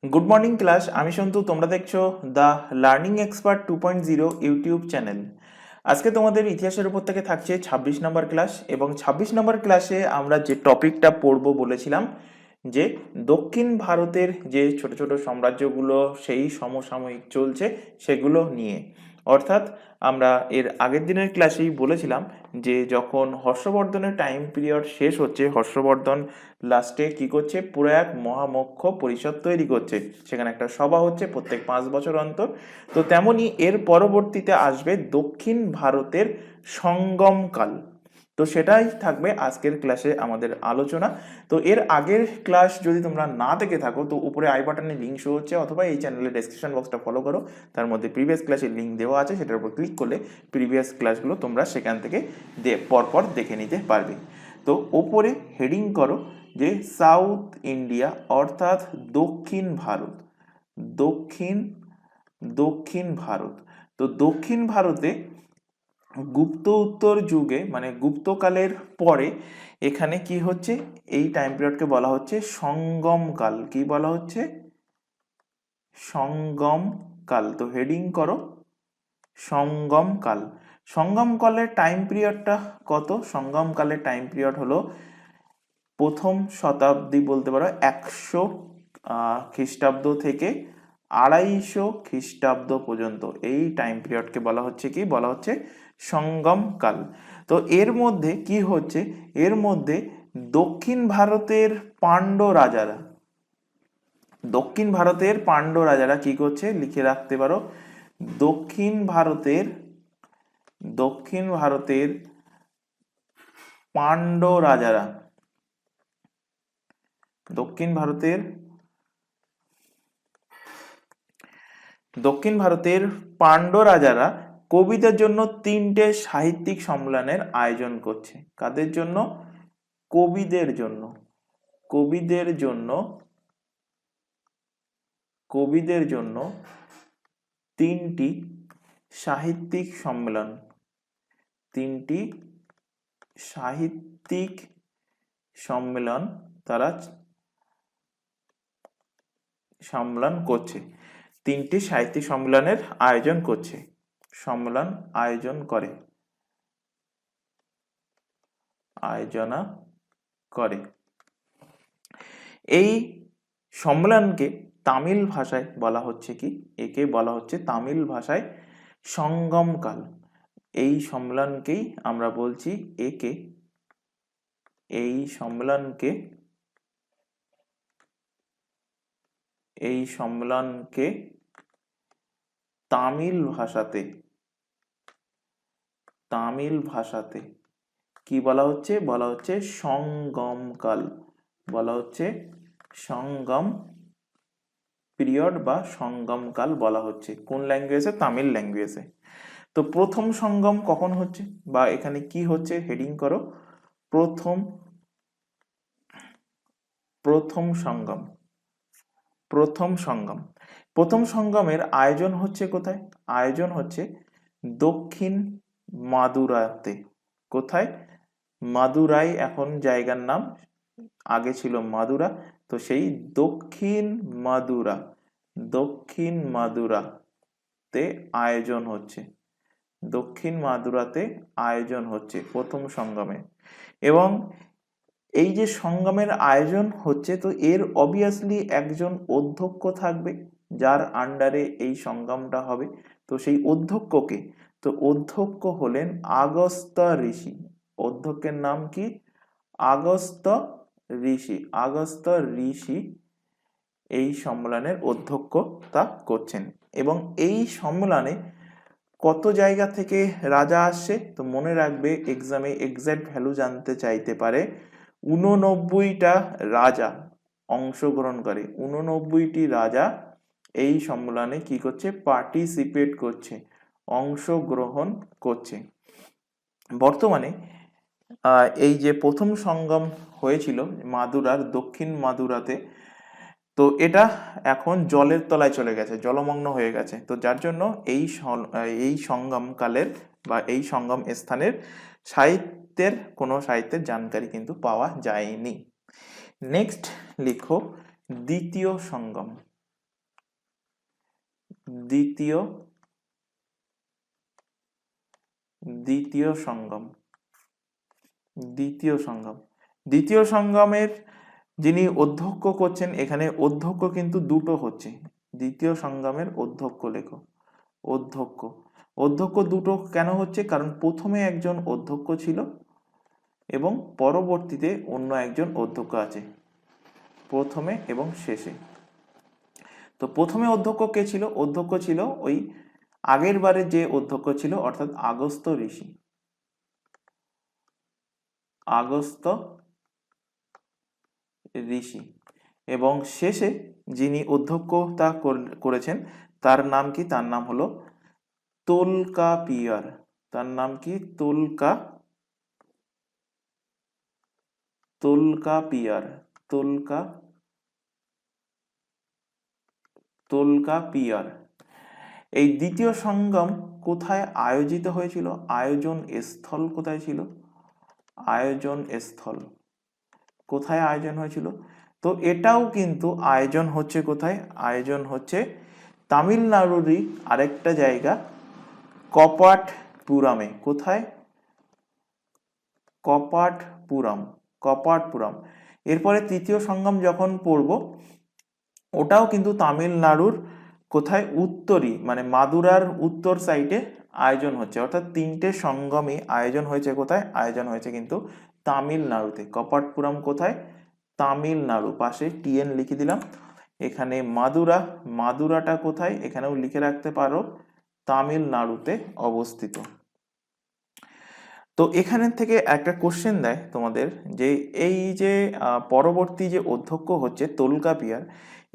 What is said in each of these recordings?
Good morning class, আমি সন্তু। তোমরা দেখছো the learning expert 2.0 YouTube channel. আজকে তোমাদের ইতিহাসের উপর থেকে থাকছে 26 নম্বর ক্লাস, এবং 26 নম্বর ক্লাসে আমরা যে টপিকটা পড়ব বলেছিলাম যে দক্ষিণ ভারতের যে ছোট ছোট সাম্রাজ্যগুলো সেই সমসাময়িক চলছে সেগুলো নিয়ে। অর্থাৎ আমরা এর আগের দিনের ক্লাসেই বলেছিলাম যে যখন হর্ষবর্ধনের টাইম পিরিয়ড শেষ হচ্ছে, হর্ষবর্ধন লাস্টে কি করছে, পুরো এক মহামক্ষ পরিষদ তৈরি করছে, সেখানে একটা সভা হচ্ছে প্রত্যেক 5 বছর অন্তর। তো তেমনি এর পরবর্তীতে আসবে দক্ষিণ ভারতের সঙ্গমকাল। তো সেটাই থাকবে আজকের ক্লাসে আমাদের আলোচনা। তো এর আগের ক্লাস যদি তোমরা না দেখে থাকো তো উপরে আই বাটনে লিঙ্ক শো হচ্ছে, অথবা এই চ্যানেলের ডেসক্রিপশন বক্সটা ফলো করো, তার মধ্যে প্রিভিয়াস ক্লাসের লিঙ্ক দেওয়া আছে, সেটার উপর ক্লিক করলে প্রিভিয়াস ক্লাসগুলো তোমরা সেখান থেকে পরপর দেখে নিতে পারবে। তো ওপরে হেডিং করো যে সাউথ ইন্ডিয়া, অর্থাৎ দক্ষিণ ভারত। দক্ষিণ দক্ষিণ ভারত। তো দক্ষিণ ভারতে গুপ্ত উত্তর যুগে, মানে গুপ্তকালের পরে এখানে কি হচ্ছে, এই টাইম পিরিয়ডকে বলা হচ্ছে সঙ্গমকাল। কি বলা হচ্ছে? সঙ্গমকাল। তো হেডিং করো সঙ্গমকাল। সঙ্গমকালের টাইম পিরিয়ডটা কত? সঙ্গমকালের টাইম পিরিয়ড হলো প্রথম শতাব্দী, বলতে পারো 100 খ্রিস্টাব্দ থেকে 250 খ্রিস্টাব্দ পর্যন্ত। এই টাইম পিরিয়ডকে বলা হচ্ছে কি, বলা হচ্ছে সঙ্গমকাল। তো এর মধ্যে কি হচ্ছে, এর মধ্যে দক্ষিণ ভারতের পাণ্ড্য রাজারা, দক্ষিণ ভারতের পাণ্ড্য রাজারা কি করছে লিখে রাখতে পারো। দক্ষিণ ভারতের পাণ্ড্য রাজারা, দক্ষিণ ভারতের পাণ্ড্য রাজারা কবিদের জন্য 3টে সাহিত্যিক সম্মেলনের আয়োজন করছে। কাদের জন্য? কবিদের জন্য। কবিদের জন্য 3টি সাহিত্যিক সম্মেলন, 3টি সাহিত্যিক সম্মেলন তারা সম্মেলন করছে, 3টি সাহিত্যিক সম্মেলনের আয়োজন করছে, সম্মেলন আয়োজনা করে। এই সম্মেলনকে তামিল ভাষায় বলা হচ্ছে কি, একে বলা হচ্ছে তামিল ভাষায় সঙ্গমকাল। এই সম্মেলনকেই আমরা বলছি এই সম্মেলনকে তামিল ভাষাতে কি বলা হচ্ছে? বলা হচ্ছে সঙ্গমকাল, বলা হচ্ছে সঙ্গম পিরিয়ড বা সঙ্গমকাল বলা হচ্ছে। কোন ল্যাঙ্গুয়েজে? তামিল ল্যাঙ্গুয়েজে। তো প্রথম সঙ্গম কখন হচ্ছে বা এখানে কি হচ্ছে, হেডিং করো প্রথম সঙ্গমের আয়োজন হচ্ছে কোথায়? আয়োজন হচ্ছে দক্ষিণ মাদুরাতে। কোথায়? মাদুরাই এখন জায়গার নাম, আগে ছিল মাদুরা। তো সেই দক্ষিণ মাদুরাতে আয়োজন হচ্ছে প্রথম সঙ্গমে। এবং এই যে সঙ্গমের আয়োজন হচ্ছে, তো এর অবভিয়াসলি একজন অধ্যক্ষ থাকবে যার আন্ডারে এই সঙ্গমটা হবে। তো সেই অধ্যক্ষকে, তো অধ্যক্ষ হলেন আগস্ত্য ঋষি। অধ্যক্ষের নাম কি? আগস্ত্য ঋষি এই সম্মেলনের অধ্যক্ষতা করছেন। এবং এই সম্মেলনে কত জায়গা থেকে রাজা আসছে? তো মনে রাখবে, এক্সামে এক্সাক্ট ভ্যালু জানতে চাইতে পারে। 89টা রাজা অংশগ্রহণ করে, 89টি রাজা এই সম্মেলনে কি করছে? পার্টিসিপেট করছে, অংশগ্রহণ করছে। বর্তমানে এই যে প্রথম সঙ্গম হয়েছিল মাদুরার, দক্ষিণ মাদুরাতে, তো এটা এখন জলের তলায় চলে গেছে, জলমগ্ন হয়ে গেছে। তো যার জন্য এই সঙ্গম কালের বা এই সঙ্গম স্থানের কোনো সাহিত্যের জানকারি কিন্তু পাওয়া যায়নি। নেক্সট লিখো দ্বিতীয় সঙ্গম। দ্বিতীয় দ্বিতীয় সঙ্গম দ্বিতীয় সঙ্গম দ্বিতীয় সঙ্গমের যিনি অধ্যক্ষ করছেন, এখানে অধ্যক্ষ কিন্তু দুটো হচ্ছে। দ্বিতীয় সঙ্গমের অধ্যক্ষ লেখো, অধ্যক্ষ। অধ্যক্ষ দুটো কেন হচ্ছে? কারণ প্রথমে একজন অধ্যক্ষ ছিল এবং পরবর্তীতে অন্য একজন অধ্যক্ষ আছে, প্রথমে এবং শেষে। তো প্রথমে অধ্যক্ষ কে ছিল? অধ্যক্ষ ছিল ওই আগের বারে যে অধ্যক্ষ ছিল, অর্থাৎ আগস্ত্য ঋষি। আগস্ত্য ঋষি। এবং শেষে যিনি অধ্যক্ষতা করেছেন তার নাম কি? তার নাম হলো তোলকাপিয়ার। তার নাম কি? তোলকাপিয়ার। তোলকাপিয়ার। এই দ্বিতীয় সঙ্গম কোথায় আয়োজিত হয়েছিল? আয়োজন স্থল কোথায় ছিল? আয়োজন স্থল কোথায় আয়োজন হয়েছিল? তো এটাও কিন্তু আয়োজন হচ্ছে কোথায়? আয়োজন হচ্ছে তামিলনাড়ুরই আরেকটা জায়গা, কপাটপুরামে। কোথায়? কপাটপুরাম। এরপরে তৃতীয় সঙ্গম যখন পড়ব, ওটাও কিন্তু তামিলনাড়ুর কোথায়? উত্তরী, মানে মাদুরার উত্তর সাইডে আয়োজন হচ্ছে। অর্থাৎ তিনটে সঙ্গমই আয়োজন হয়েছে কোথায়? আয়োজন হয়েছে কিন্তু তামিলনাড়ুতে। কপাটপুরাম কোথায়? তামিলনাড়ু। পাশে টিএন লিখে দিলাম। এখানে মাদুরাটা কোথায়? এখানেও লিখে রাখতে পারো, তামিলনাড়ুতে অবস্থিত। তো এখানে থেকে একটা কোশ্চেন দেয় তোমাদের, যে এই যে পরবর্তী যে অধ্যক্ষ হচ্ছে তোলকাপিয়ার,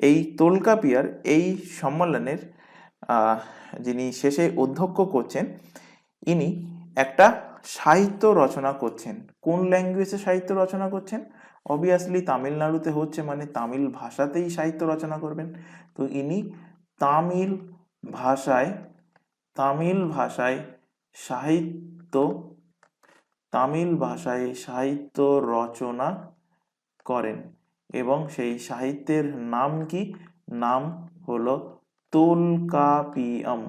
এই তোলকাপিয়ার এই সম্মেলনের যিনি শেষে অধ্যক্ষ করছেন, ইনি একটা সাহিত্য রচনা করছেন। কোন ল্যাঙ্গুয়েজে সাহিত্য রচনা করছেন? অবভিয়াসলি তামিলনাড়ুতে হচ্ছে, মানে তামিল ভাষাতেই সাহিত্য রচনা করবেন। তো ইনি তামিল ভাষায় সাহিত্য রচনা করেন। এবং সেই সাহিত্যের নাম কি? নাম হলো তোলকাপিয়াম।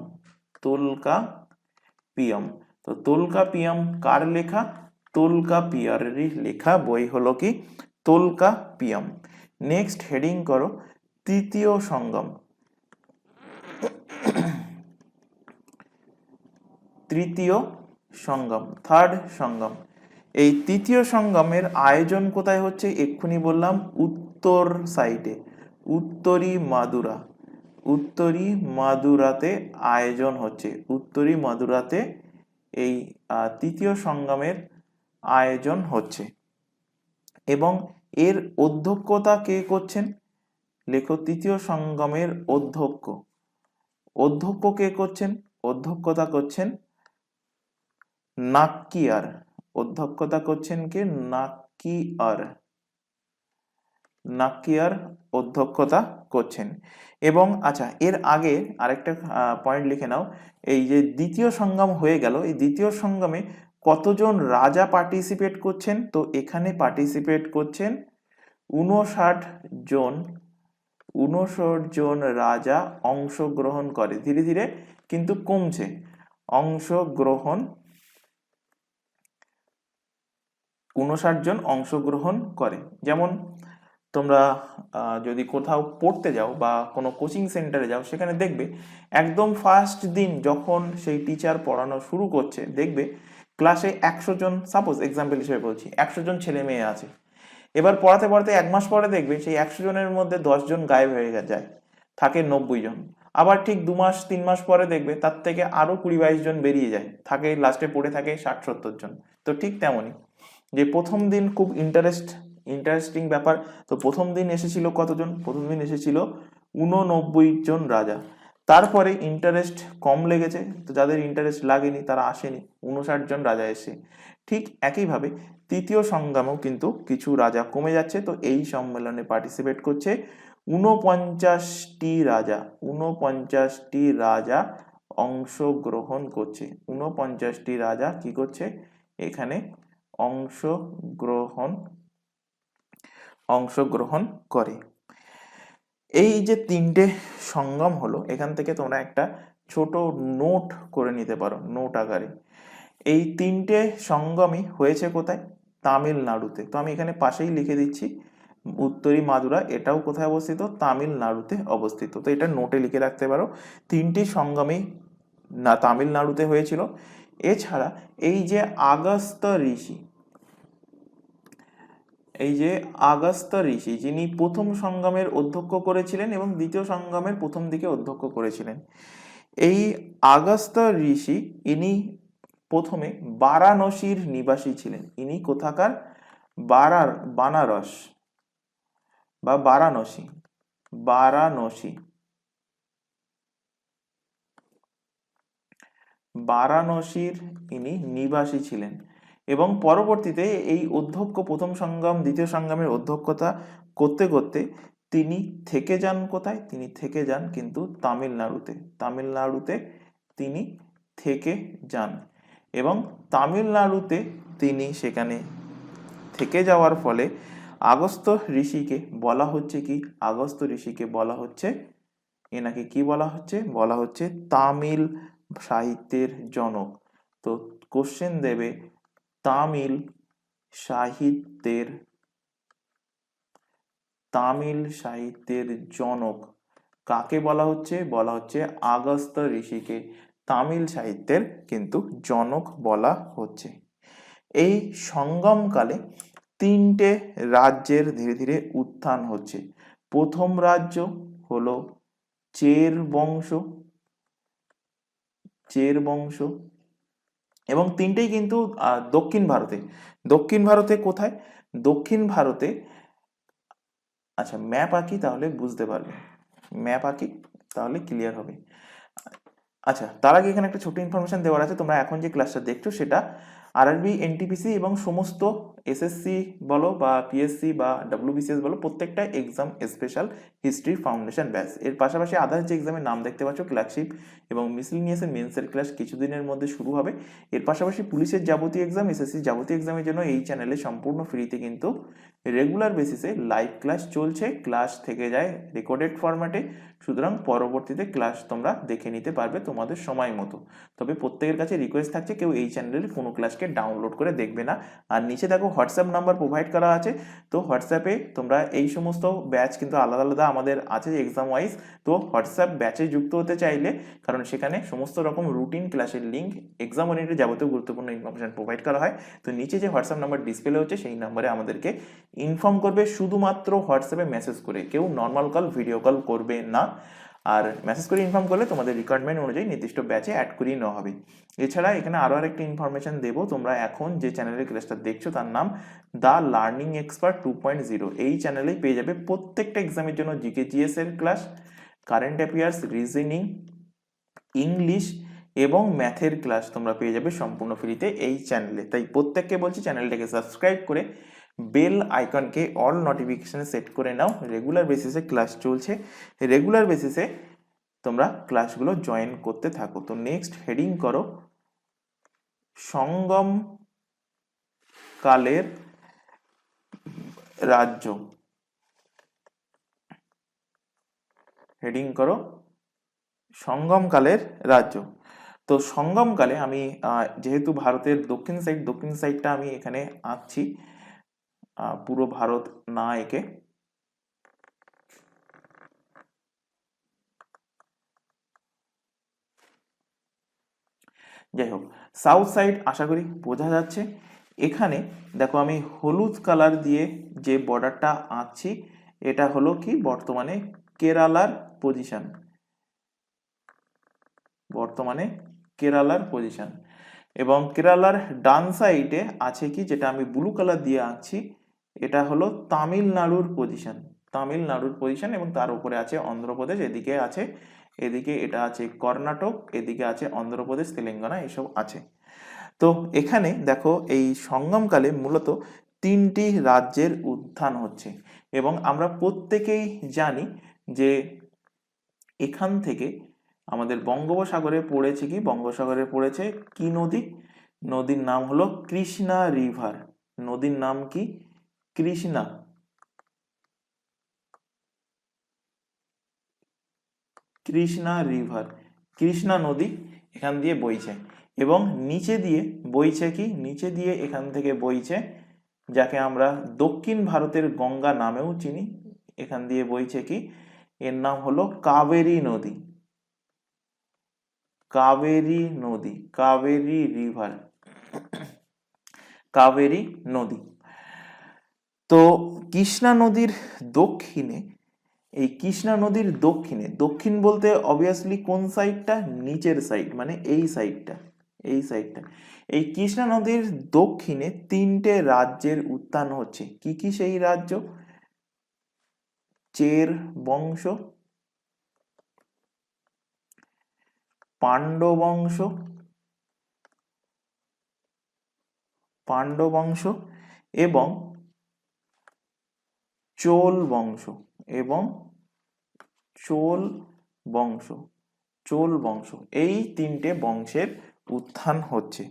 তো তোলকাপিয়াম কার লেখা? তোলকাপিয়ারেরই লেখা বই হলো কি? তোলকাপিয়াম। নেক্সট হেডিং করো তৃতীয় সঙ্গম। তৃতীয় সঙ্গম, থার্ড সঙ্গম। এই তৃতীয় সঙ্গমের আয়োজন কোথায় হচ্ছে? এক্ষুনি বললাম, উত্তর সাইডে, উত্তরী মাদুরাতে আয়োজন হচ্ছে। উত্তরী মাদুরাতে এই তৃতীয় সঙ্গমের আয়োজন হচ্ছে। এবং এর অধ্যক্ষতা কে করছেন? লেখো তৃতীয় সঙ্গমের অধ্যক্ষ কে করছেন? অধ্যক্ষতা করছেন নাক্কিয়ার। অধ্যক্ষতা করছেন কে? নাক্কিয়ার অধ্যক্ষতা করছেন। এবং আচ্ছা, এর আগে আরেকটা পয়েন্ট লিখে নাও। এই যে দ্বিতীয় সঙ্গম হয়ে গেল, এই দ্বিতীয় সঙ্গমে কতজন রাজা পার্টিসিপেট করছেন? তো এখানে পার্টিসিপেট করছেন 59 জন রাজা অংশগ্রহণ করে। ধীরে ধীরে কিন্তু কমছে অংশগ্রহণ। 59 জন অংশগ্রহণ করে। যেমন তোমরা যদি কোথাও পড়তে যাও বা কোনো কোচিং সেন্টারে যাও, সেখানে দেখবে একদম ফার্স্ট দিন যখন সেই টিচার পড়ানো শুরু করছে, দেখবে ক্লাসে 100 জন, সাপোজ এক্সাম্পল হিসেবে বলছি, 100 জন ছেলে মেয়ে আছে। এবার পড়াতে পড়াতে 1 মাস পরে দেখবে সেই 100 জনের মধ্যে 10 জন গায়েব হয়ে যায়, থাকে 90 জন। আবার ঠিক 2 মাস 3 মাস পরে দেখবে তার থেকে আরো 20-22 জন বেরিয়ে যায়, থাকে লাস্টে পড়ে থাকে 60-70 জন। তো ঠিক তেমনই, যে প্রথম দিন খুব ইন্টারেস্টিং ব্যাপার। তো প্রথম দিন এসেছিল কতজন? প্রথম দিন এসেছিল 89 জন রাজা। তারপরে ইন্টারেস্ট কম লেগেছে, তো যাদের ইন্টারেস্ট লাগেনি তারা আসেনি, 59 জন রাজা এসে। ঠিক একইভাবে তৃতীয় সংগ্রামেও কিন্তু কিছু রাজা কমে যাচ্ছে। তো এই সম্মেলনে পার্টিসিপেট করছে 49টি রাজা অংশগ্রহণ করছে। 49টি রাজা কি করছে? এখানে অংশগ্রহণ করে। এই যে তিনটে সঙ্গম হলো, এখান থেকে তোমরা একটা ছোট নোট করে নিতে পারো, নোট আকারে। এই তিনটে সঙ্গমই হয়েছে কোথায়? তামিলনাড়ুতে। তো আমি এখানে পাশেই লিখে দিচ্ছি, উত্তরী মাদুরা এটাও কোথায় অবস্থিত? তামিলনাড়ুতে অবস্থিত। তো এটা নোটে লিখে রাখতে পারো, তিনটি সঙ্গমই না তামিলনাড়ুতে হয়েছিল। এছাড়া এই যে আগস্ত্য ঋষি, এই যে আগস্ত্য ঋষি যিনি প্রথম সঙ্গমের অধ্যক্ষ করেছিলেন এবং দ্বিতীয় সঙ্গমের প্রথম দিকে অধ্যক্ষ করেছিলেন, এই আগস্ত্য ঋষি ইনি প্রথমে বারাণসীর নিবাসী ছিলেন। ইনি কোথাকার? বানারস বা বারাণসী, বারাণসী, বারাণসীর ইনি নিবাসী ছিলেন। এবং পরবর্তীতে এই অধ্যক্ষ, প্রথম সঙ্গম দ্বিতীয় সঙ্গমের অধ্যক্ষতা করতে করতে তিনি থেকে যান কোথায়? তিনি থেকে যান কিন্তু তামিলনাড়ুতে। তামিলনাড়ুতে তিনি থেকে যান এবং তামিলনাড়ুতে তিনি সেখানে থেকে যাওয়ার ফলে আগস্ত্য ঋষিকে বলা হচ্ছে কি? আগস্ত্য ঋষিকে বলা হচ্ছে, এনাকে কি বলা হচ্ছে? বলা হচ্ছে তামিল সাহিত্যের জনক। তো কোশ্চেন দেবে, তামিল সাহিত্যের, তামিল সাহিত্যের জনক কাকে বলা হচ্ছে? বলা হচ্ছে আগস্ত্য ঋষিকে তামিল সাহিত্যের কিন্তু জনক বলা হচ্ছে। এই সঙ্গমকালে তিনটে রাজ্যের ধীরে ধীরে উত্থান হচ্ছে। প্রথম রাজ্য হলো চের বংশ, চের বংশ, এবং তিনটেই কিন্তু দক্ষিণ ভারতে। দক্ষিণ ভারতে কোথায়? দক্ষিণ ভারতে, আচ্ছা ম্যাপ আঁকি তাহলে বুঝতে পারবে, ম্যাপ আঁকি তাহলে ক্লিয়ার হবে। আচ্ছা তার আগে এখানে একটা ছোট ইনফরমেশন দেওয়ার আছে, তোমরা এখন যে ক্লাসটা দেখছো সেটা আরআরবি, এনটিপিসি এবং সমস্ত এসএসসি বলো বা পিএসসি বা ডব্লিউবিসিএস বলো, প্রত্যেকটা exam special history foundation batch. এর পাশাপাশি আদার্স যে এক্সামের নাম দেখতে পাচ্ছ, ক্লার্কশিপ এবং মিসলিনিয়াসের মেন্সের ক্লাস কিছুদিনের মধ্যে শুরু হবে। এর পাশাপাশি পুলিশের যাবতীয় এক্সাম, এসএসসি যাবতীয় এক্সামের জন্য এই চ্যানেলে সম্পূর্ণ ফ্রিতে কিন্তু রেগুলার বেসিসে লাইভ ক্লাস চলছে। ক্লাস থেকে যায় রেকর্ডেড ফরম্যাটে, সুতরাং পরবর্তীতে ক্লাস তোমরা দেখে নিতে পারবে তোমাদের সময় মতো। তবে প্রত্যেকের কাছে রিকোয়েস্ট থাকছে কেউ এই চ্যানেলের কোনো ক্লাসকে ডাউনলোড করে দেখবে না। আর নিচে দেখো হোয়াটসঅ্যাপ নাম্বার প্রোভাইড করা আছে, তো হোয়াটসঅ্যাপে তোমরা এই সমস্ত ব্যাচ কিন্তু আলাদা আলাদা আমাদের আছে এক্সাম ওয়াইজ। তো হোয়াটসঅ্যাপ ব্যাচে যুক্ত হতে চাইলে, কারণ সেখানে সমস্ত রকম রুটিন ক্লাসের লিঙ্ক, এক্সাম ওরিয়েন্টেড যাবতীয় গুরুত্বপূর্ণ ইনফরমেশন প্রোভাইড করা হয়। তো নিচে যে হোয়াটসঅ্যাপ নাম্বার ডিসপ্লে হচ্ছে সেই নাম্বারে আমাদেরকে ইনফর্ম করবে, শুধুমাত্র হোয়াটসঅ্যাপে মেসেজ করে, কেউ নর্মাল কল ভিডিও কল করবে না। আর মেসেজ করে ইনফর্ম করলে তোমাদের রিকোয়ারমেন্ট অনুযায়ী নির্দিষ্ট ব্যাচে অ্যাড করিয়ে নেওয়া হবে। এছাড়া এখানে আরও আরেকটি ইনফরমেশন দেবো, তোমরা এখন যে চ্যানেলের ক্লাসটা দেখছো তার নাম দ্য লার্নিং এক্সপার্ট 2.0। এই চ্যানেলেই পেয়ে যাবে প্রত্যেকটা এক্সামের জন্য জিকে জিএস এর class, current affairs, reasoning, English এবং ম্যাথের ক্লাস তোমরা পেয়ে যাবে সম্পূর্ণ ফ্রিতে এই চ্যানেলে। তাই প্রত্যেককে বলছি চ্যানেলটাকে সাবস্ক্রাইব করে বেল আইকনকে অল নোটিফিকেশনে সেট করে নাও। রেগুলার বেসিসে ক্লাস চলছে, রেগুলার বেসিসে তোমরা ক্লাসগুলো জয়েন করতে থাকো। তো নেক্সট হেডিং করো সঙ্গম কালের রাজ্য, হেডিং করো সঙ্গমকালের রাজ্য। তো সঙ্গমকালে আমি যেহেতু ভারতের দক্ষিণ সাইডটা আমি এখানে আঁকছি, পুরো ভারত না এঁকে। যাই হোক, সাউথ সাইড আশা করি বোঝা যাচ্ছে। এখানে দেখো আমি হলুদ কালার দিয়ে যে বর্ডারটা আঁকছি, এটা হলো কি বর্তমানে কেরালার পজিশন, বর্তমানে কেরালার পজিশন। এবং কেরালার ডান সাইডে আছে কি, যেটা আমি ব্লু কালার দিয়ে আঁকছি, এটা হলো তামিলনাড়ুর পজিশন, তামিলনাড়ুর পজিশন। এবং তার উপরে আছে অন্ধ্রপ্রদেশ, এদিকে আছে, এদিকে এটা আছে কর্ণাটক, এদিকে আছে অন্ধ্রপ্রদেশ, তেলেঙ্গানা, এসব আছে। তো এখানে দেখো এই সঙ্গমকালে মূলত তিনটি রাজ্যের উত্থান হচ্ছে। এবং আমরা প্রত্যেকেই জানি যে এখান থেকে আমাদের বঙ্গোপসাগরে পড়েছে কি, বঙ্গোপসাগরে পড়েছে কি নদী? নদীর নাম হলো কৃষ্ণা রিভার। নদীর নাম কি? কৃষ্ণা। কৃষ্ণা রিভার, কৃষ্ণা নদী এখান দিয়ে বইছে। এবং নিচে দিয়ে বইছে কি, নিচে দিয়ে এখান থেকে বইছে যাকে আমরা দক্ষিণ ভারতের গঙ্গা নামেও চিনি, এখান দিয়ে বইছে কি, এর নাম হলো কাবেরী নদী, কাবেরী নদী, কাবেরী রিভার, কাবেরী নদী। তো কৃষ্ণা নদীর দক্ষিণে, এই কৃষ্ণা নদীর দক্ষিণে, দক্ষিণ বলতে অবভিয়াসলি কোন সাইডটা, নিচের সাইড, মানে এই সাইডটা, এই সাইডটা, এই কৃষ্ণা নদীর দক্ষিণে তিনটে রাজ্যের উত্থান হচ্ছে। কি কি সেই রাজ্য? চের বংশ, পাণ্ডব বংশ, পাণ্ডব বংশ এবং চোল বংশ, এবং চোল বংশ, চোল বংশ, এই তিনটে বংশের উত্থান হচ্ছে।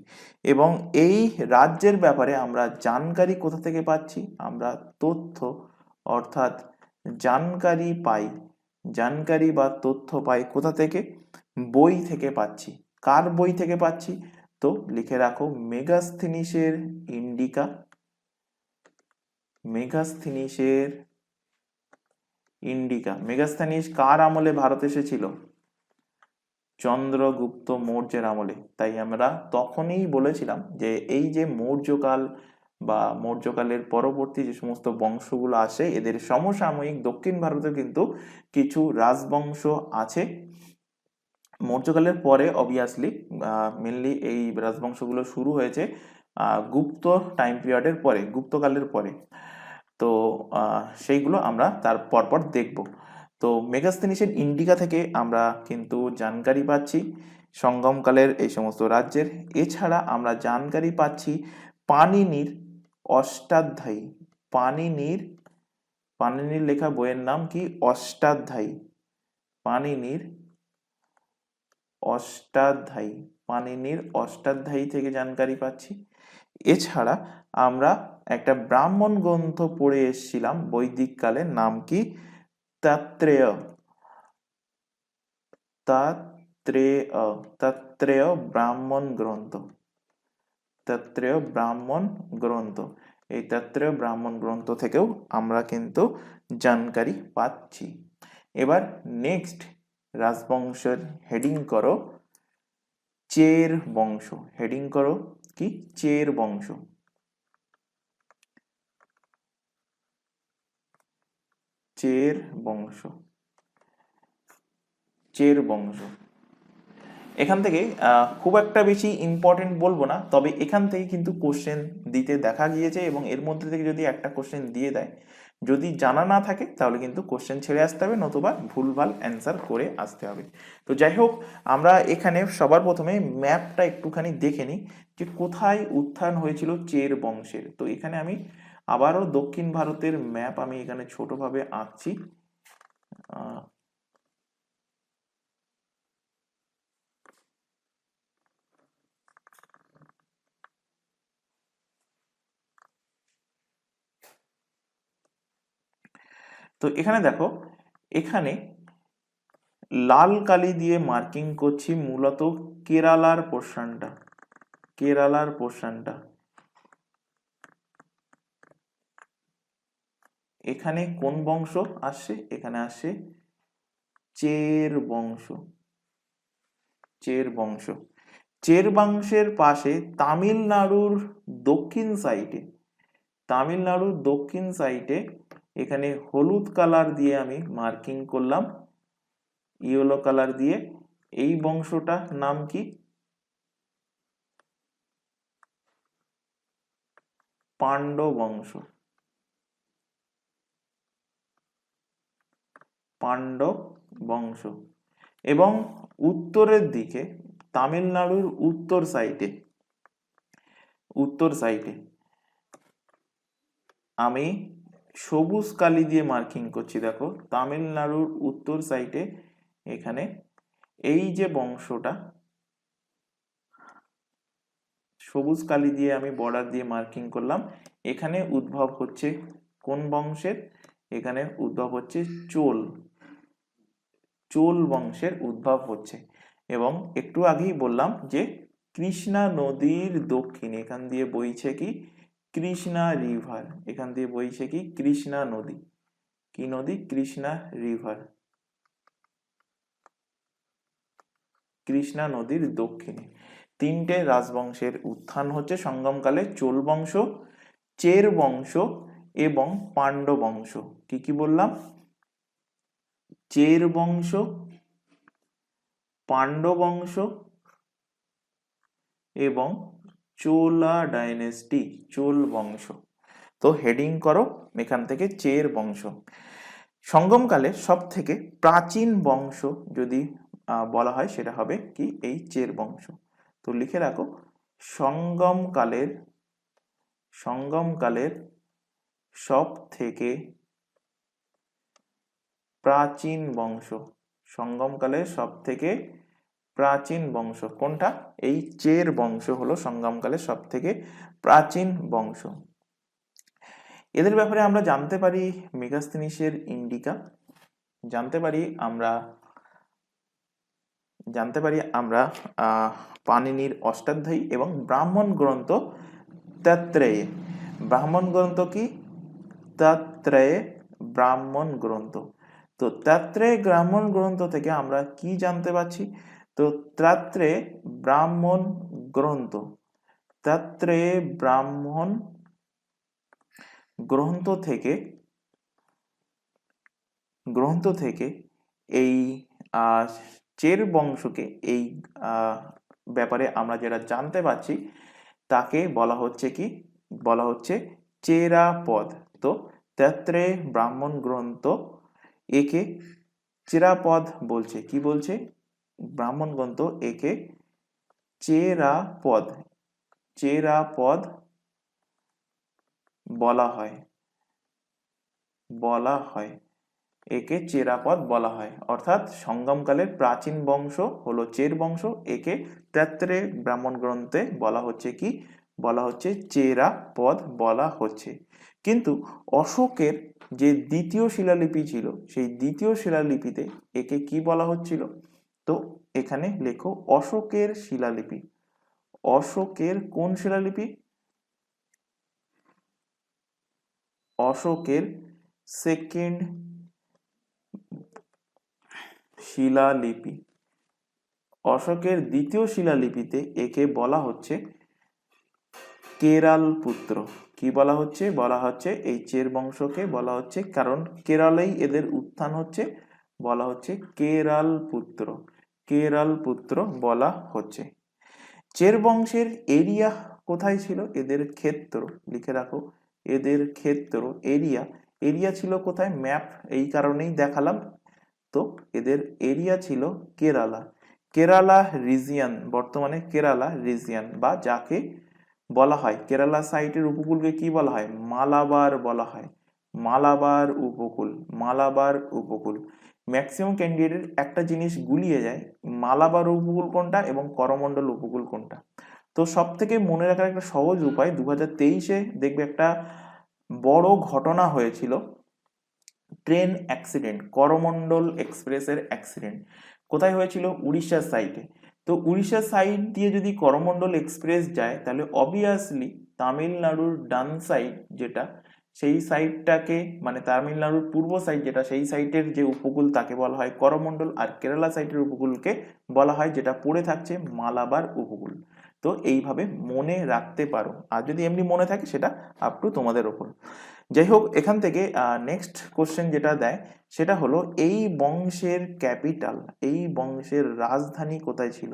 এবং এই রাজ্যের ব্যাপারে আমরা জানকারি কোথা থেকে পাচ্ছি? আমরা তথ্য অর্থাৎ জানকারি পাই, জানকারি বা তথ্য পাই কোথা থেকে? বই থেকে পাচ্ছি। কার বই থেকে পাচ্ছি? তো লিখে রাখো, মেগাস্থিনিসের ইন্ডিকা, মেগাস্থিনিসের ইন্ডিকা। মেগাস্থিনিস কার আমলে ভারত এসেছিল? চন্দ্রগুপ্ত মৌর্যের আমলে। তাই আমরা তখনই বলেছিলাম যে এই যে মৌর্যকাল বা মৌর্যকালের পরবর্তী যে সমস্ত বংশগুলো আসে, এদের সমসাময়িক দক্ষিণ ভারতে কিন্তু কিছু রাজবংশ আছে। মৌর্যকালের পরে অবভিয়াসলি মেনলি এই রাজবংশগুলো শুরু হয়েছে গুপ্ত টাইম পিরিয়ডের পরে, গুপ্তকালের পরে। তো সেইগুলো আমরা তার পরপর দেখব। তো মেগাস্থিনিসের ইন্ডিকা থেকে আমরা কিন্তু জানকারি পাচ্ছি সঙ্গমকালের এই সমস্ত রাজ্যের। এছাড়া আমরা জানকারি পাচ্ছি পাণিনির অষ্টাধ্যায়ী, পাণিনির, পাণিনির লেখা বইয়ের নাম কি? অষ্টাধ্যায়ী, পাণিনির অষ্টাধ্যায়ী, পাণিনির অষ্টাধ্যায়ী থেকে জানকারি পাচ্ছি। এছাড়া আমরা একটা ব্রাহ্মণ গ্রন্থ পড়ে এসেছিলাম বৈদিক কালে, নাম কি? তাত্রেয়, তাত্রেয়, তাত্রেয় ব্রাহ্মণ গ্রন্থ, তাত্রেয় ব্রাহ্মণ গ্রন্থ। এই তাত্রেয় ব্রাহ্মণ গ্রন্থ থেকেও আমরা কিন্তু জানকারি পাচ্ছি। এবার নেক্সট রাজবংশের হেডিং করো চের বংশ, হেডিং করো কি? চের বংশ, চের বংশ, চের বংশ। এখান থেকে খুব একটা বেশি ইম্পর্টেন্ট বলবো না, তবে এখান থেকে কিন্তু কোশ্চেন দিতে দেখা গিয়েছে এবং এর মধ্যে থেকে যদি একটা কোশ্চেন দিয়ে দেয়, যদি জানা না থাকে তাহলে কিন্তু কোশ্চেন ছেড়ে আসতে হবে, নতুবা ভুলভাল অ্যান্সার করে আসতে হবে। তো যাই হোক, আমরা এখানে সবার প্রথমে ম্যাপটা একটুখানি দেখে নিই যে কোথায় উত্থান হয়েছিল চের বংশের। তো এখানে আমি আবারও দক্ষিণ ভারতের ম্যাপ আমি এখানে ছোটভাবে আঁকছি। তো এখানে দেখো, এখানে লাল কালি দিয়ে মার্কিং করছি মূলত কেরালার পোর্শনটা, কেরালার পোর্শনটা। এখানে কোন বংশ আসছে? এখানে আসছে চের বংশ, চের বংশ। চের বংশের পাশে তামিলনাড়ুর দক্ষিণ সাইডে, তামিলনাড়ুর দক্ষিণ সাইডে এখানে হলুদ কালার দিয়ে আমি মার্কিং করলাম, ইয়েলো কালার দিয়ে। এই বংশটা নাম কি? পাণ্ডব বংশ, পাণ্ডব বংশ। এবং উত্তরের দিকে তামিলনাড়ুর উত্তর সাইডে, উত্তর সাইডে আমি সবুজ কালি দিয়ে মার্কিং করছি। দেখো তামিলনাড়ুর উত্তর সাইডে এখানে এই যে বংশটা, সবুজ কালি দিয়ে আমি বর্ডার দিয়ে মার্কিং করলাম। এখানে উদ্ভব হচ্ছে কোন বংশের? এখানে উদ্ভব হচ্ছে চোল, চোল বংশের উদ্ভব হচ্ছে। এবং একটু আগেই বললাম যে কৃষ্ণা নদীর দক্ষিণে এখান দিয়ে বইছে কি কৃষ্ণা রিভার, এখান দিয়ে বইছে কি কৃষ্ণা নদী, কি নদী কৃষ্ণা রিভার, কৃষ্ণা নদীর দক্ষিণে তিনটে রাজবংশের উত্থান হচ্ছে সঙ্গমকালে, চোল বংশ, চের বংশ এবং পাণ্ড্য বংশ। কি কি বললাম? চের বংশ, পাণ্ড্য বংশ এবং চোলা ডাইনেস্টি, চোল বংশ। তো হেডিং করো এখান থেকে চের বংশ। সঙ্গমকালে সব থেকে প্রাচীন বংশ যদি বলা হয় সেটা হবে কি এই চের বংশ। তো লিখে রাখো সঙ্গমকালের সব থেকে প্রাচীন বংশ, সঙ্গমকালের সব থেকে প্রাচীন বংশ কোনটা? এই চের বংশ হলো সঙ্গমকালের সব থেকে প্রাচীন বংশ। এদের ব্যাপারে আমরা জানতে পারি মেগাস্তিনিসের ইন্ডিকা, জানতে পারি আমরা পাণিনির অষ্টাধ্যায়ী এবং ব্রাহ্মণ গ্রন্থ তত্ত্রয়ে। ব্রাহ্মণ গ্রন্থ কি? তত্ত্রয়ে ব্রাহ্মণ গ্রন্থ। তো তত্ত্রয়ে ব্রাহ্মণ গ্রন্থ থেকে আমরা কি জানতে পারছি? তো তত্ত্রয়ে ব্রাহ্মণ গ্রন্থ, তত্ত্রয়ে ব্রাহ্মণ গ্রন্থ থেকে এই চের বংশকে এই ব্যাপারে আমরা যেটা জানতে পারছি তাকে বলা হচ্ছে কি? বলা হচ্ছে চেরাপদ। তো তত্ত্রয়ে ব্রাহ্মণ গ্রন্থ একে চেরাপদ বলছে। কি বলছে? ব্রাহ্মণ গ্রন্থ একে চেরাপদ বলা হয়, একে চেরাপদ বলা হয়। অর্থাৎ সঙ্গমকালের প্রাচীন বংশ হলো চের বংশ, একে তত্ত্রয়ে ব্রাহ্মণ গ্রন্থে বলা হচ্ছে কি? বলা হচ্ছে চেরাপদ বলা হচ্ছে। কিন্তু অশোকের যে দ্বিতীয় শিলালিপি ছিল সেই দ্বিতীয় শিলালিপিতে একে কি বলা হচ্ছিল? তো এখানে লেখো অশোকের শিলালিপি। অশোকের কোন শিলালিপি? অশোকের সেকেন্ড শিলালিপি, অশোকের দ্বিতীয় শিলালিপিতে একে বলা হচ্ছে কেরাল পুত্র। কি বলা হচ্ছে? বলা হচ্ছে এই চের বংশকে বলা হচ্ছে, কারণ কেরলেই এদের উত্থান হচ্ছে, বলা হচ্ছে কেরাল পুত্র, কেরাল পুত্র বলা হচ্ছে। চের বংশের এরিয়া কোথায় ছিল? এদের ক্ষেত্র লিখে রাখো, এদের ক্ষেত্র এরিয়া ছিল কোথায়? ম্যাপ এই কারণেই দেখালাম। তো এদের এরিয়া ছিল কেরালা রিজিয়ন, বর্তমানে কেরালা রিজিয়ন, বা যাকে বলা হয় কেরালা সাইটের উপকূলকে কি বলা হয়? মালাবার বলা হয়, মালাবার উপকূল। ম্যাক্সিমাম ক্যান্ডিডেট একটা জিনিস গুলিয়ে যায়, মালাবার উপকূল কোনটা এবং করমণ্ডল উপকূল কোনটা। তো সব থেকে মনে রাখার একটা সহজ উপায়, 2023-এ দেখবে একটা বড় ঘটনা হয়েছিল, ট্রেন অ্যাক্সিডেন্ট, করমণ্ডল এক্সপ্রেসের অ্যাক্সিডেন্ট। কোথায় হয়েছিল? উড়িষ্যার সাইডে। তো উড়িষ্যার সাইড দিয়ে যদি করমণ্ডল এক্সপ্রেস যায় তাহলে অবভিয়াসলি তামিলনাড়ুর ডান সাইড যেটা, সেই সাইডটাকে মানে তামিলনাড়ুর পূর্ব সাইড যেটা, সেই সাইডের যে উপকূল তাকে বলা হয় করমণ্ডল, আর কেরালা সাইডের উপকূলকে বলা হয় যেটা পড়ে থাকছে মালাবার উপকূল। তো এইভাবে মনে রাখতে পারো, আর যদি এমনি মনে থাকে সেটা আপ টু তোমাদের ওপর। যাই হোক, এখান থেকে নেক্সট কোশ্চেন যেটা দেয় সেটা হলো এই বংশের ক্যাপিটাল, এই বংশের রাজধানী কোথায় ছিল?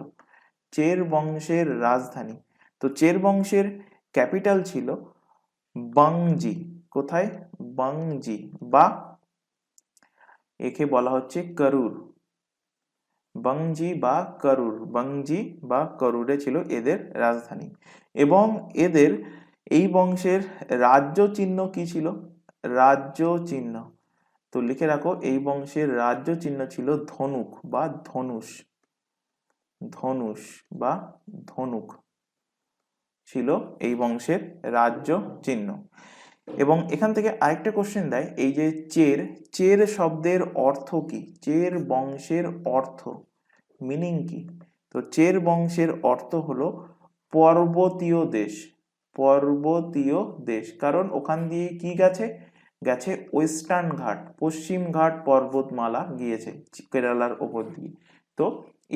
চের বংশের রাজধানী, তো চের বংশের ক্যাপিটাল ছিল বাংজি। কোথায়? বাংজি, বা একে বলা হচ্ছে করুর। বাংজি বা করুরে ছিল এদের রাজধানী। এবং এদের এই বংশের রাজ্য চিহ্ন কি ছিল? রাজ্য চিহ্ন, তো লিখে রাখো এই বংশের রাজ্য চিহ্ন ছিল ধনুক বা ধনুক ছিল এই বংশের রাজ্য চিহ্ন। এবং এখান থেকে আরেকটা কোশ্চেন দেয়, এই যে চের, চের শব্দের অর্থ কি, চের বংশের অর্থ মিনিং কি? তো চের বংশের অর্থ হলো পর্বতীয় দেশ, পর্বতীয় দেশ, কারণ ওখান দিয়ে কি গেছে, গেছে ওয়েস্টার্ন ঘাট, পশ্চিম ঘাট পর্বতমালা গিয়েছে কেরালার ওপর দিয়ে। তো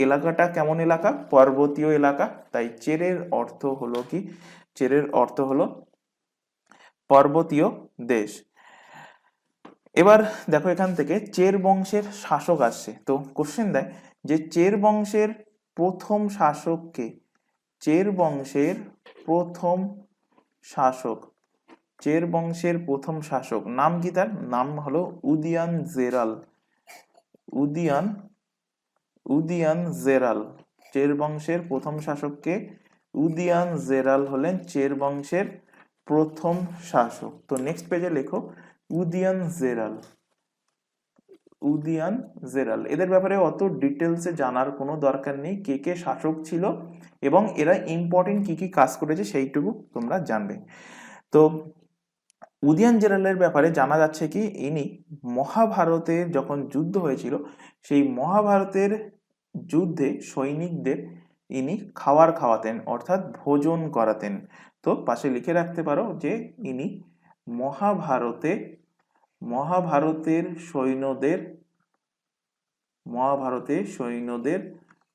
এলাকাটা কেমন এলাকা, পর্বতীয় এলাকা, তাই চেরের অর্থ হলো কি, চেরের অর্থ হলো পর্বতীয় দেশ। এবার দেখো এখান থেকে চের বংশের শাসক আসছে, তো কোশ্চেন দেয় যে চের বংশের প্রথম শাসককে, চের বংশের প্রথম শাসক, চের বংশের প্রথম শাসক নাম কি, তার নাম হলো উদিয়ান জেরাল, উদিয়ান, উদিয়ান জেরাল। চের বংশের প্রথম শাসককে উদিয়ান জেরাল হলেন চের বংশের প্রথম শাসক। তো নেক্সট পেজে লেখো উদিয়ান জেরাল, উদিয়ান জেরাল। এদের ব্যাপারে অত ডিটেলসে জানার কোনো দরকার নেই, কে কে শাসক ছিল এবং এরা ইম্পর্টেন্ট কি কি কাজ করেছে সেইটুকু তোমরা জানবে। তো উদিয়ান জেরালের ব্যাপারে জানা যাচ্ছে কি, ইনি মহাভারতের যখন যুদ্ধ হয়েছিল সেই মহাভারতের যুদ্ধে সৈনিকদের ইনি খাবার খাওয়াতেন, অর্থাৎ ভোজন করাতেন। তো পাশে লিখে রাখতে পারো যে ইনি মহাভারতে, মহাভারতের সৈন্যদের, মহাভারতে সৈন্যদের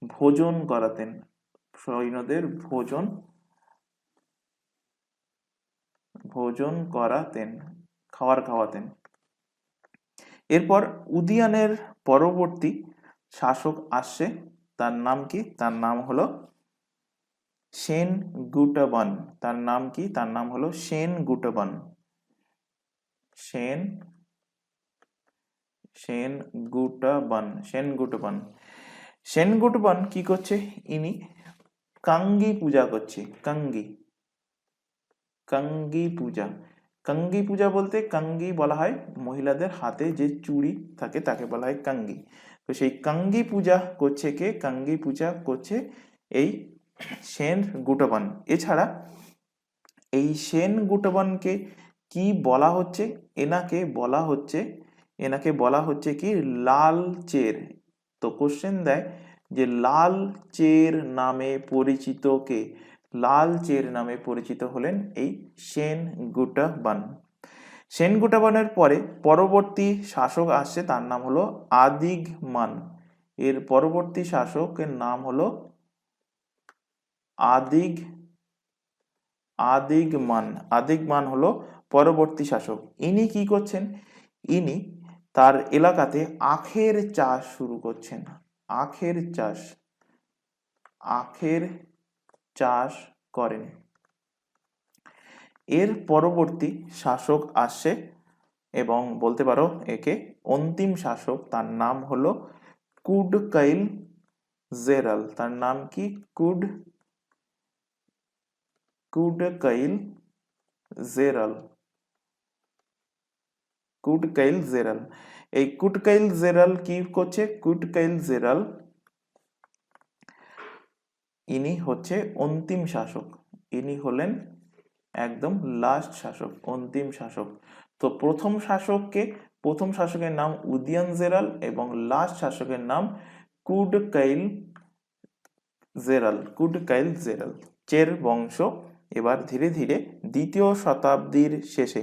ভোজন করাতেন, সৈন্যদের ভোজন, ভোজন করাতেন, খাবার খাওয়াতেন। এরপর উদিয়ানের পরবর্তী শাসক আসছে, তার নাম কি, তার নাম হলো সেন গুটবান। তার নাম কি, তার নাম হলো সেন গুটবান, সেন, সেন গুটবান, সেন গুটবান। সেন গুটবান কি করছে, ইনি কাঙ্গি পূজা করছে, কাঙ্গি, কাঙ্গি পূজা। কাঙ্গি পূজা বলতে কাঙ্গি বলা হয় মহিলাদের হাতে যে চুড়ি থাকে তাকে বলা হয় কাঙ্গি। তো সেই কাঙ্গি পূজা করছে কে, কাঙ্গি পূজা করছে এই সেন গুটবান। এছাড়া এই সেন গুটবানকে কি বলা হচ্ছে, এনাকে বলা হচ্ছে, এনাকে বলা হচ্ছে কি লাল চের। তো কোশ্চেন দেয় যে লাল চের নামে পরিচিত কে, লাল চের নামে পরিচিত হলেন এই সেন গুটবান। সেন গুটবানের পরে পরবর্তী শাসক আসছে, তার নাম হলো আদিগমান। এর পরবর্তী শাসকের নাম হলো আদিগ, আদিগমান। আদিগমান হলো পরবর্তী শাসক। ইনি কি করছেন, ইনি তার এলাকাতে আখের চাষ শুরু করছেন, আখের চাষ, আখের চাষ করেন। এর পরবর্তী শাসক আসছে এবং বলতে পারো একে অন্তিম শাসক, তার নাম হলো কুডকাইল জেরাল। তার নাম কি, কুডকাইল জেরাল, কুডকাইল জেরাল। এই কুডকাইল জেরাল কি করছে, কুডকাইল জেরাল ইনি হচ্ছে অন্তিম শাসক, ইনি হলেন একদম লাস্ট শাসক, অন্তিম শাসক। তো প্রথম শাসককে, প্রথম শাসকের নাম উদিয়ান জেরাল এবং লাস্ট শাসকের নাম কুডকাইল জেরাল, কুডকাইল জেরাল। চের বংশ এবার ধীরে ধীরে দ্বিতীয় শতাব্দীর শেষে,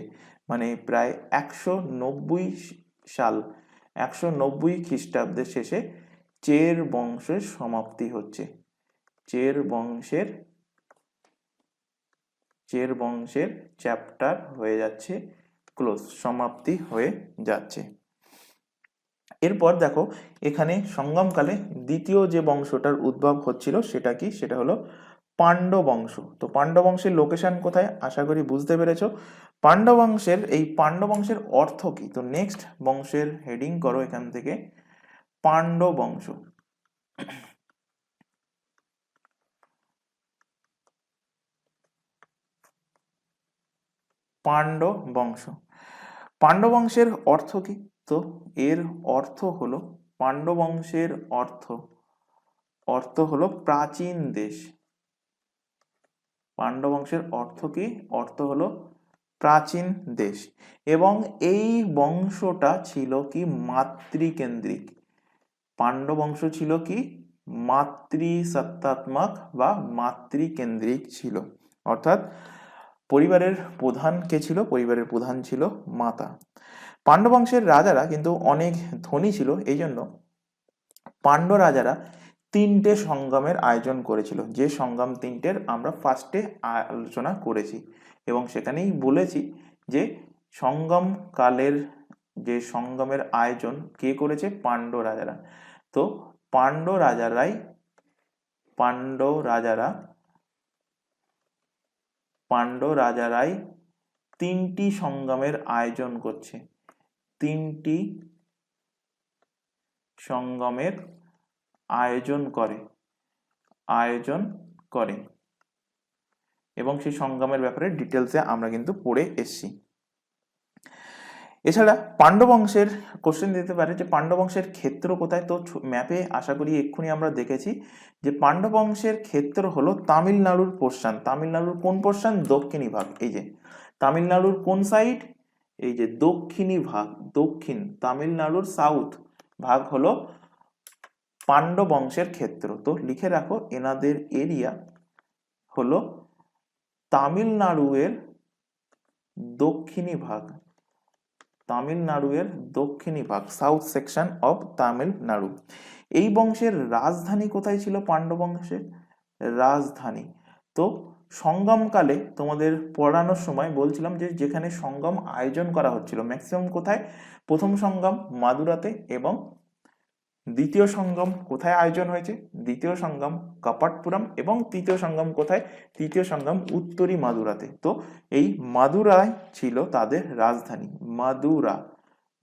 মানে প্রায় 190 সাল, 190 খ্রিস্টাব্দের শেষে চের বংশের সমাপ্তি হচ্ছে, চের বংশের, চের বংশের চ্যাপ্টার হয়ে যাচ্ছে ক্লোজ, সমাপ্তি হয়ে যাচ্ছে। এরপর দেখো এখানে সঙ্গমকালে দ্বিতীয় যে বংশটার উদ্ভব হচ্ছিল সেটা কি, সেটা হলো পাণ্ডব বংশ। তো পাণ্ডব বংশের লোকেশন কোথায়, আশা করি বুঝতে পেরেছো। পাণ্ডব বংশের, এই পাণ্ডব বংশের অর্থ কি, তো নেক্সট বংশের হেডিং করো এখান থেকে পাণ্ডব বংশ। পাণ্ডব বংশ, পাণ্ডব বংশের অর্থ কি, তো এর অর্থ হলো, পাণ্ডব বংশের অর্থ, অর্থ হলো প্রাচীন দেশ। পাণ্ডব বংশের অর্থ কি, অর্থ হলো প্রাচীন দেশ, এবং এই বংশটা ছিল কি মাতৃকেন্দ্রিক। পাণ্ডব বংশ ছিল কি মাতৃসত্তাত্মক বা মাতৃকেন্দ্রিক ছিল, অর্থাৎ পরিবারের প্রধান কে ছিল? পরিবারের প্রধান ছিল মাতা। পাণ্ডব বংশের রাজারা কিন্তু অনেক ধনী ছিল, এই জন্য পাণ্ডব রাজারা তিনটে সংগ্রামের আয়োজন করেছিল, যে সংগ্রাম তিনটের আমরা ফার্স্টে আলোচনা করেছি, এবং সেখানেই বলেছি যে সংগ্রামকালের যে সংগ্রামের আয়োজন কে করেছে? পাণ্ডব রাজারা। তো পাণ্ডব রাজারাই তিনটি সংগ্রামের আয়োজন করছে, তিনটি সংগ্রামের আয়োজন করে এবং সেই সংগ্রামের ব্যাপারে ডিটেলসে আমরা কিন্তু পড়ে এসেছি। এছাড়া পাণ্ডব বংশের কোশ্চেন দিতে পারে যে পাণ্ডব বংশের ক্ষেত্র কোথায়? তো ম্যাপে আশা করি এক্ষুনি আমরা দেখেছি যে পাণ্ডব বংশের ক্ষেত্র হলো তামিলনাড়ুর পোর্শন। তামিলনাড়ুর কোন পোর্শন? দক্ষিণী ভাগ। এই যে তামিলনাড়ুর কোন সাইড? এই যে দক্ষিণী ভাগ, দক্ষিণ তামিলনাড়ুর সাউথ ভাগ হলো পাণ্ডব বংশের ক্ষেত্র। তো লিখে রাখো, এনাদের এরিয়া হলো তামিলনাড়ুর দক্ষিণী ভাগ, সাউথ সেকশন অফ তামিলনাড়ু। এই বংশের রাজধানী কোথায় ছিল? পাণ্ডব বংশের রাজধানী। তো সংগ্রামকালে তোমাদের পড়ানোর সময় বলছিলাম যে যেখানে সংগ্রাম আয়োজন করা হচ্ছিল ম্যাক্সিমাম কোথায়? প্রথম সংগ্রাম মাদুরাতে, এবং দ্বিতীয় সংগ্রাম কোথায় আয়োজন হয়েছে? দ্বিতীয় সংগ্রাম কাপাটপুরম, এবং তৃতীয় সংগ্রাম কোথায়? তৃতীয় সংগ্রাম উত্তরী মাদুরাতে। তো এই মাদুরাই ছিল তাদের রাজধানী,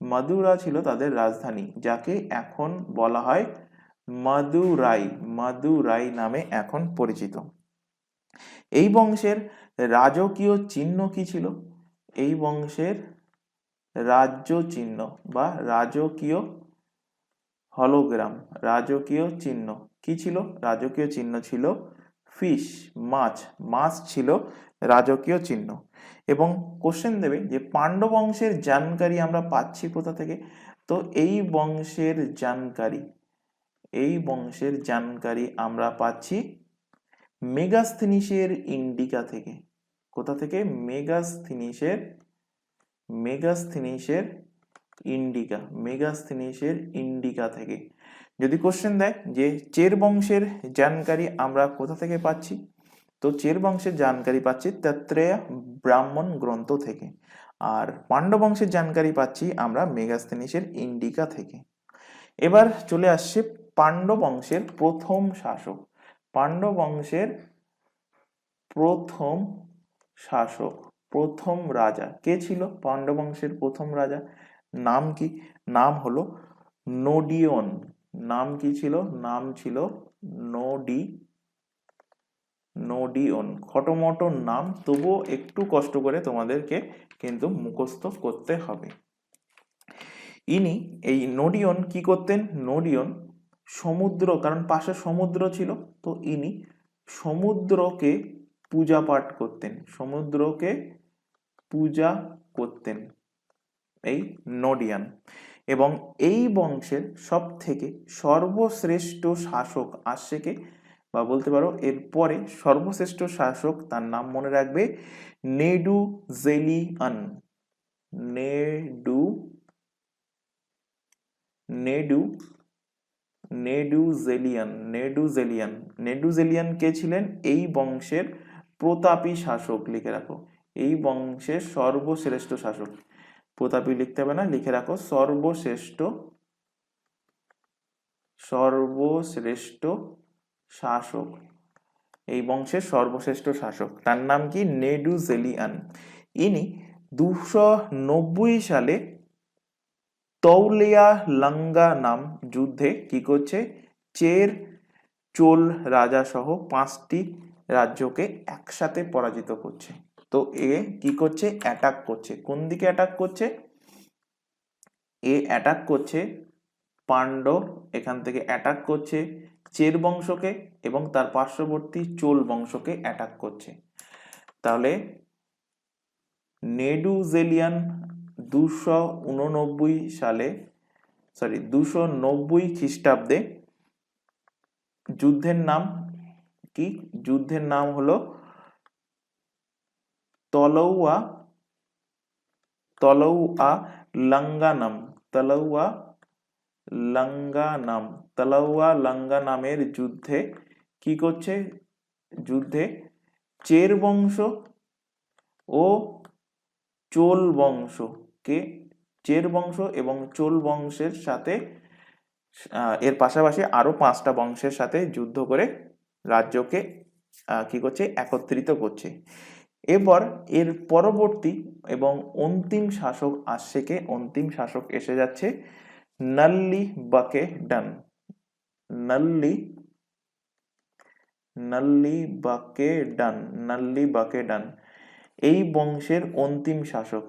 মাদুরা ছিল তাদের রাজধানী, যাকে এখন বলা হয় মাদুরাই নামে এখন পরিচিত। এই বংশের রাজকীয় চিহ্ন কি ছিল? এই বংশের রাজ্য চিহ্ন বা রাজকীয় হলোগ্রাম, রাজকীয় চিহ্ন কি ছিল? রাজকীয় চিহ্ন ছিল ফিশ, মাছ ছিল রাজকীয় চিহ্ন। এবং কোশ্চেন দেবে যে পাণ্ডব বংশের জানকারি আমরা পাচ্ছি কোথা থেকে? তো এই বংশের জানকারি আমরা পাচ্ছি মেগাস্থিনিসের ইন্ডিকা থেকে। কোথা থেকে? মেগাস্থিনিসের ইন্ডিকা থেকে। যদি কোশ্চেন দেয় যে চের বংশের জানকারি আমরা কোথা থেকে পাচ্ছি? তো চের বংশের জানকারি পাচ্ছি তৈত্রেয় ব্রাহ্মণ গ্রন্থ থেকে। আর পাণ্ডব বংশের জানকারি পাচ্ছি আমরা মেগাস্থিনিসের ইন্ডিকা থেকে। এবার চলে আসছে পাণ্ডব বংশের প্রথম শাসক। পাণ্ডব বংশের প্রথম রাজা কে ছিল? পাণ্ডব বংশের প্রথম রাজা নাম কি? নাম হলো নোডিয়ন। নাম কি ছিল? নাম ছিল নোডিয়ন। খটোমটো নাম, তবুও একটু কষ্ট করে তোমাদেরকে কিন্তু মুখস্থ করতে হবে। এই নোডিয়ন কি করতেন? নোডিয়ন সমুদ্র, কারণ পাশে সমুদ্র ছিল, তো ইনি সমুদ্রকে পূজা করতেন এই নোডিয়ান। এবং এই বংশের সব থেকে সর্বশ্রেষ্ঠ শাসক আসছে কে? বা বলতে পারো এরপরে সর্বশ্রেষ্ঠ শাসক, তার নাম মনে রাখবে নেডুজেলিয়ান কে ছিলেন? এই বংশের প্রতাপী শাসক। লিখে রাখো, এই বংশের সর্বশ্রেষ্ঠ শাসক। প্রতাপী লিখতে হবে না, লিখে রাখো সর্বশ্রেষ্ঠ শাসক। এই বংশের সর্বশ্রেষ্ঠ শাসক, তার নাম কি? নেডুজেলিয়ান। ইনি 290 সালে তৌলিয়া লাঙ্গা নাম যুদ্ধে কি করছে? চোল রাজা সহ 5টি রাজ্যকে একসাথে পরাজিত করছে। তো এ কি করছে? অ্যাটাক করছে। কোন দিকে অ্যাটাক করছে? এ অ্যাটাক করছে পাণ্ডব, এখান থেকে অ্যাটাক করছে চের বংশকে, এবং তার পার্শ্ববর্তী চোল বংশকে অ্যাটাক করছে। তাহলে নেডুজেলিয়ান 290 খ্রিস্টাব্দে যুদ্ধের নাম কি? যুদ্ধের নাম হলো তলৌয়া লাঙ্গানাম। তলৌয়া লাঙ্গানামের যুদ্ধে কি করছে? যুদ্ধে চের বংশ ও চোল বংশকে, চের বংশ এবং চোল বংশের সাথে এর পাশাপাশি আরো 5টা বংশের সাথে যুদ্ধ করে রাজ্যকে কি করছে? একত্রিত করছে। এবার এর পরবর্তী এবং অন্তিম শাসক আসছে কে? অন্তিম শাসক এসে যাচ্ছে নল্লি বাকেডান। এই বংশের অন্তিম শাসক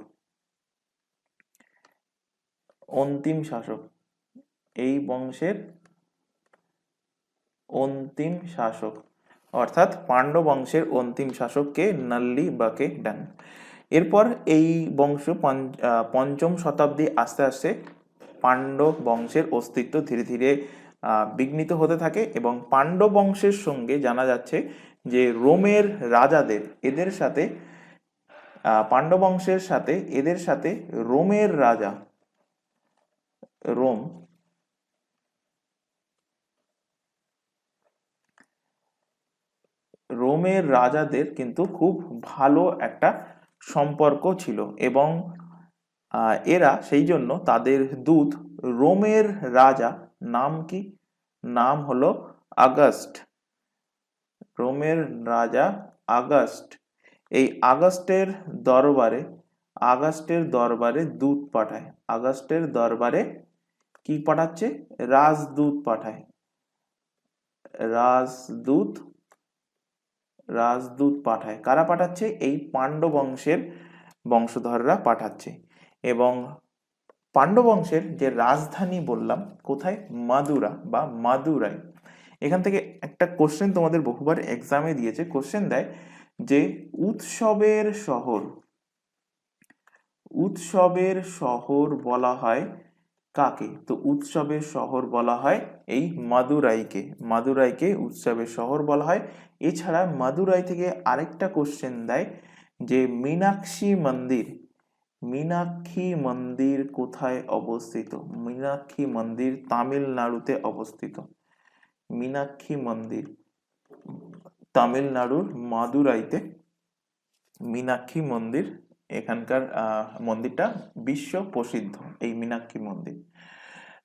এই বংশের অন্তিম শাসক অর্থাৎ পাণ্ডব বংশের অন্তিম শাসককে নল্লি বাকেডান। এরপর এই বংশ 5ম শতাব্দী আস্তে আস্তে পাণ্ডব বংশের অস্তিত্ব ধীরে ধীরে বিঘ্নিত হতে থাকে এবং পাণ্ডব বংশের সঙ্গে জানা যাচ্ছে যে রোমের রাজাদের এদের সাথে পাণ্ডব বংশের সাথে এদের সাথে রোমের রাজা রোমের রাজাদের কিন্তু খুব ভালো একটা সম্পর্ক ছিল এবং এরা সেই জন্য তাদের দূত রোমের রাজা নাম কি? নাম হলো আগস্ট। রোমের রাজা আগস্ট এই আগস্টের দরবারে দূত পাঠায়। আগস্টের দরবারে কি পাঠাচ্ছে? রাজদূত পাঠায়। রাজদূত পাঠায়। কারা পাঠাচ্ছে? এই পাণ্ডব বংশের বংশধররা পাঠাচ্ছে। এবং পাণ্ডব বংশের যে রাজধানী বললাম কোথায়? মাদুরা বা মাদুরাই। এখান থেকে একটা কোশ্চেন তোমাদের বহুবার এক্সামে দিয়েছে। কোশ্চেন দেয় যে উৎসবের শহর বলা হয় কাকে? তো উৎসবের শহর বলা হয় এই মাদুরাইকে উৎসবের শহর বলা হয়। এছাড়া মাদুরাই থেকে আরেকটা কোশ্চেন দেয় যে মীনাক্ষী মন্দির কোথায় অবস্থিত? মীনাক্ষী মন্দির তামিলনাড়ুতে অবস্থিত। মীনাক্ষী মন্দির তামিলনাড়ুর মাদুরাইতে মীনাক্ষী মন্দির, এখানকার মন্দিরটা বিশ্ব প্রসিদ্ধ এই মীনাক্ষী মন্দির।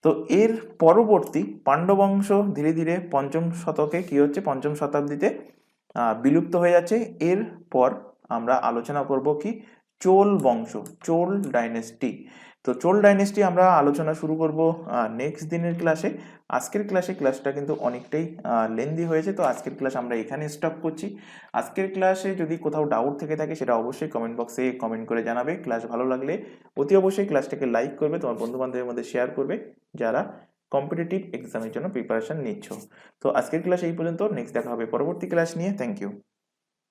তো এর পরবর্তী পাণ্ডব বংশ ধীরে ধীরে 5ম শতকে কি হচ্ছে? 5ম শতাব্দীতে বিলুপ্ত হয়ে যাচ্ছে। এরপর আমরা আলোচনা করব কি? চোল বংশ, চোল ডাইনেস্টি। তো চোল ডাইনেস্টি আমরা আলোচনা শুরু করব নেক্সট দিনের ক্লাসে। আজকের ক্লাসটা কিন্তু অনেকটাই লেন্দি হয়েছে, তো আজকের ক্লাস আমরা এখানে স্টপ করছি। আজকের ক্লাসে যদি কোথাও ডাউট থেকে থাকে সেটা অবশ্যই কমেন্ট বক্সে কমেন্ট করে জানাবে। ক্লাস ভালো লাগলে অতি অবশ্যই ক্লাসটাকে লাইক করবে, তোমার বন্ধু বান্ধবের মধ্যে শেয়ার করবে যারা কম্পিটিটিভ এক্সামের জন্য প্রিপারেশন নিচ্ছ। তো আজকের ক্লাস এই পর্যন্ত। নেক্সট দেখা হবে পরবর্তী ক্লাস নিয়ে। Thank you.